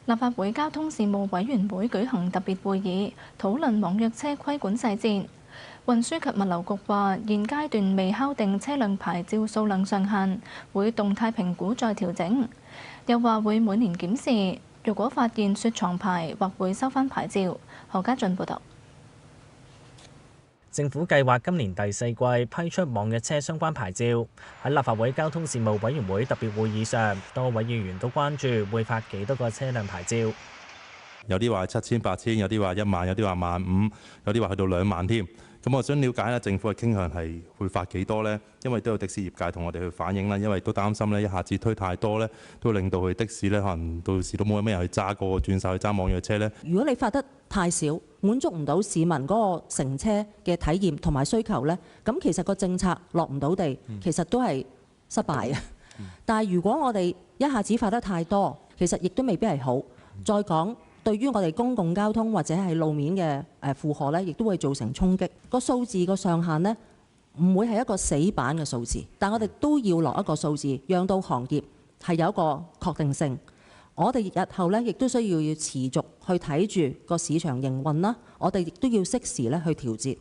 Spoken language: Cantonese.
立法會交通事務委員會舉行特別會議，討論網約車規管細節。運輸及物流局話，現階段未敲定車輛牌照數量上限，會動態評估再調整。又話會每年檢視，若果發現雪藏牌，或會收返牌照。何家俊報導。政府計劃今年第4季批出網約車相關牌照。喺立法會交通事務委員會特別會議上，多位議員都關注會發幾多個車輛牌照。有啲話7000、8000，有啲話1萬，有啲話15000，有啲話去到2萬添。咁我想了解下政府嘅傾向係會發幾多呢？因為都有的士業界同我哋去反映啦，因為都擔心咧一下子推太多咧，都令到佢的士咧可能到時都冇咩人去揸過，轉手去揸網約車咧。如果你發得太少，滿足唔到市民嗰個乘車嘅體驗同埋需求咧，咁其實個政策落唔到地，其實都係失敗嘅。但係如果我哋一下子發得太多，其實亦都未必係好。再講。對於我哋公共交通或者係路面嘅負荷咧，亦都會造成衝擊。個數字個上限呢，唔會係一個死板嘅數字，但我哋都要落一個數字，讓到行業係有一個確定性。我哋日後咧，亦都需要持續去睇住個市場營運啦。我哋亦都要適時咧去調節。